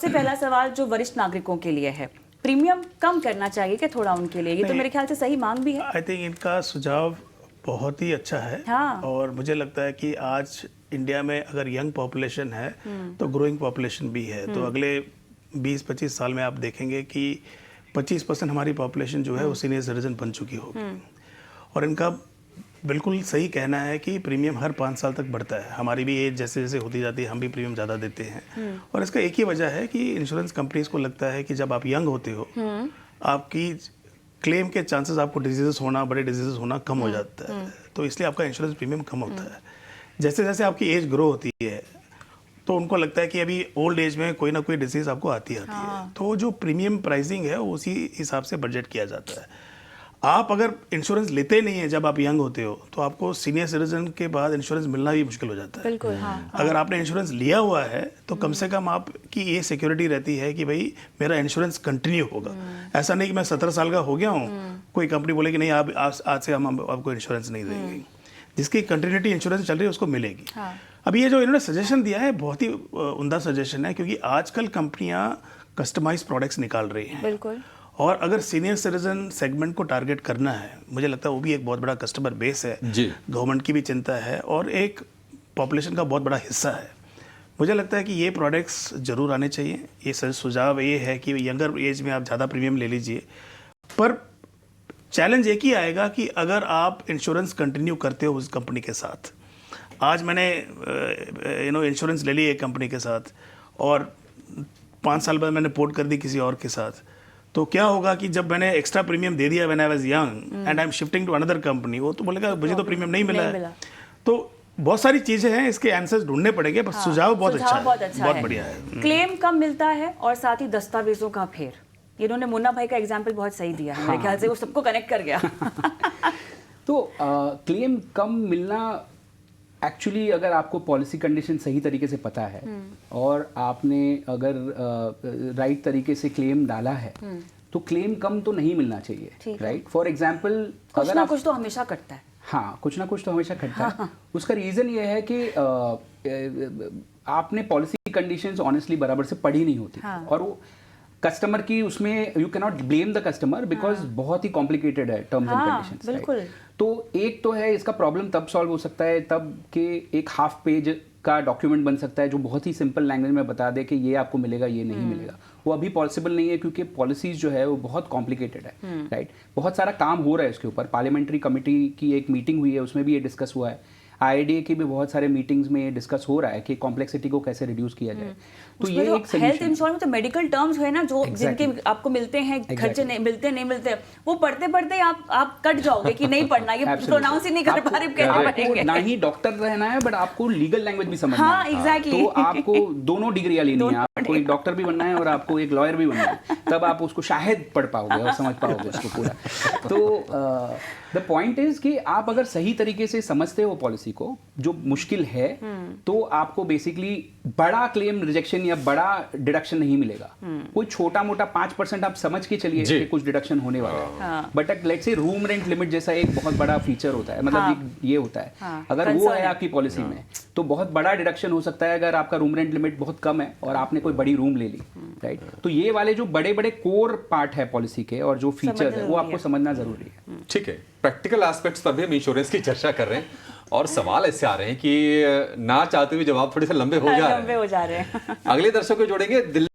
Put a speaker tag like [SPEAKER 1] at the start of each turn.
[SPEAKER 1] सबसे पहला सवाल जो वरिष्ठ नागरिकों के लिए है, प्रीमियम कम करना चाहिए कि थोड़ा उनके लिए? ये तो मेरे ख्याल से सही मांग भी है।
[SPEAKER 2] आई थिंक इनका सुझाव बहुत ही अच्छा है।
[SPEAKER 1] हाँ।
[SPEAKER 2] और मुझे लगता है कि आज इंडिया में अगर यंग पॉपुलेशन है तो ग्रोइंग पॉपुलेशन भी है। तो अगले 20-25 साल में आप देखेंगे कि 25% हमारी पॉपुलेशन जो है वो सीनियर सिटीजन बन चुकी होगी। और इनका बिल्कुल सही कहना है कि प्रीमियम हर 5 साल तक बढ़ता है। हमारी भी एज जैसे जैसे होती जाती है हम भी प्रीमियम ज़्यादा देते हैं। और इसका एक ही वजह है कि इंश्योरेंस कंपनीज को लगता है कि जब आप यंग होते हो आपकी क्लेम के चांसेस, आपको डिजीजेस होना, बड़े डिजीजेस होना कम हो जाता है। तो इसलिए आपका इंश्योरेंस प्रीमियम कम होता है। जैसे जैसे आपकी एज ग्रो होती है तो उनको लगता है कि अभी ओल्ड एज में कोई ना कोई डिजीज आपको आती है। तो जो प्रीमियम प्राइसिंग है उसी हिसाब से बजट किया जाता है। आप अगर इंश्योरेंस लेते नहीं है जब आप यंग होते हो तो आपको सीनियर सिटीजन के बाद इंश्योरेंस मिलना भी मुश्किल हो जाता है।
[SPEAKER 1] बिल्कुल, हाँ।
[SPEAKER 2] अगर आपने इंश्योरेंस लिया हुआ है तो कम से कम आपकी ये सिक्योरिटी रहती है कि भाई मेरा इंश्योरेंस कंटिन्यू होगा। ऐसा नहीं कि मैं 17 साल का हो गया हूँ, कोई कंपनी बोले कि नहीं आप आज से हम आपको इंश्योरेंस नहीं देंगे। जिसकी कंटिन्यूटी इंश्योरेंस चल रही है उसको मिलेगी। अब ये जो इन्होंने सजेशन दिया है बहुत ही उम्दा सजेशन है, क्योंकि आजकल कंपनियां कस्टमाइज प्रोडक्ट्स निकाल रही हैं।
[SPEAKER 1] बिल्कुल।
[SPEAKER 2] और अगर सीनियर सिटीजन सेगमेंट को टारगेट करना है, मुझे लगता है वो भी एक बहुत बड़ा कस्टमर बेस है। गवर्नमेंट की भी चिंता है और एक पॉपुलेशन का बहुत बड़ा हिस्सा है। मुझे लगता है कि ये प्रोडक्ट्स जरूर आने चाहिए। ये सुझाव ये है कि यंगर एज में आप ज़्यादा प्रीमियम ले लीजिए, पर चैलेंज एक ही आएगा कि अगर आप इंश्योरेंस कंटिन्यू करते हो उस कंपनी के साथ। आज मैंने इंश्योरेंस ले ली एक कंपनी के साथ और 5 साल बाद मैंने पोर्ट कर दी किसी और के साथ, तो क्या होगा कि जब मैंने एक्स्ट्रा प्रीमियम दे दिया when I was young and I am shifting to another company, वो तो बोलेगा मुझे तो प्रीमियम नहीं मिला है। तो बहुत सारी चीजें हैं, इसके आंसर्स ढूंढने पड़ेंगे, पर सुझाव बहुत अच्छा है, बहुत बढ़िया है।
[SPEAKER 1] क्लेम कम मिलता है और साथ ही दस्तावेजों का फेर। इन्होंने मुन्ना भाई का एग्जाम्पल बहुत सही दिया है। मेरे ख्याल से वो सबको कनेक्ट कर गया।
[SPEAKER 3] तो क्लेम कम मिलना एक्चुअली अगर आपको पॉलिसी कंडीशन सही तरीके से पता है और आपने अगर राइट तरीके से क्लेम डाला है तो क्लेम कम तो नहीं मिलना चाहिए, राइट। फॉर एग्जांपल
[SPEAKER 1] कुछ ना कुछ तो हमेशा कटता है।
[SPEAKER 3] हाँ, कुछ ना कुछ तो हमेशा कटता है। उसका रीज़न ये है कि आपने पॉलिसी कंडीशंस ऑनेस्टली बराबर से पढ़ी नहीं होती। और वो कस्टमर की उसमें you can not blame the customer because बहुत ही कॉम्प्लिकेटेड है टर्म्स एंड कंडीशंस।
[SPEAKER 1] बिल्कुल।
[SPEAKER 3] तो एक तो है इसका प्रॉब्लम तब सॉल्व हो सकता है तब कि एक हाफ पेज का डॉक्यूमेंट बन सकता है जो बहुत ही सिंपल लैंग्वेज में बता दे कि ये आपको मिलेगा, ये नहीं मिलेगा। वो अभी पॉसिबल नहीं है क्योंकि पॉलिसीज जो है वो बहुत कॉम्प्लिकेटेड है, राइट। बहुत सारा काम हो रहा है उसके ऊपर। पार्लियामेंट्री कमेटी की एक मीटिंग हुई है, उसमें भी ये डिस्कस हुआ है। IRDAI की भी बहुत सारे मीटिंग्स में डिस्कस हो रहा है कि कॉम्प्लेक्सिटी को कैसे रिड्यूस किया जाए। तो ये एक
[SPEAKER 1] हेल्थ इंश्योरेंस में तो मेडिकल टर्म्स है ना जो जिनके आपको मिलते हैं, खर्चे नहीं मिलते, वो पढ़ते पढ़ते आप कट जाओगे कि नहीं पढ़ना, ये प्रोनाउंस ही नहीं कर पा रहे, कहना पड़ेगा।
[SPEAKER 3] ना ही डॉक्टर रहना है बट आपको लीगल लैंग्वेज भी समझना है।
[SPEAKER 1] हाँ, एग्जैक्टली।
[SPEAKER 3] तो आपको दोनों डिग्रियां लेनी है, आपको एक डॉक्टर भी बनना है और आपको एक लॉयर भी बनना है, तब आप उसको शायद पढ़ पाओगे और समझ पाओगे उसको पूरा। तो द पॉइंट इज कि आप अगर सही तरीके से समझते हो पॉलिसी को, जो मुश्किल है, तो आपको बेसिकली बड़ा क्लेम रिजेक्शन या बड़ा डिडक्शन नहीं मिलेगा। कोई छोटा मोटा 5% आप समझ के चलिए कि कुछ डिडक्शन होने वाला है। But let's say room rent limit जैसा एक बहुत बड़ा फीचर होता है, मतलब ये होता है। अगर वो है आपकी पॉलिसी में तो बहुत बड़ा डिडक्शन हो सकता है अगर आपका रूम रेंट लिमिट बहुत कम है और आपने कोई बड़ी रूम ले ली, राइट। तो ये वाले जो बड़े बड़े कोर पार्ट है पॉलिसी के और जो फीचर है वो आपको समझना जरूरी है।
[SPEAKER 4] ठीक है, प्रैक्टिकल एस्पेक्ट्स पर भी हम इंश्योरेंस की चर्चा कर रहे हैं और सवाल ऐसे आ रहे हैं कि ना चाहते हुए जवाब थोड़े से लंबे हो जा रहे हैं।
[SPEAKER 1] हैं।
[SPEAKER 4] अगले दर्शक को जोड़ेंगे दिल्ली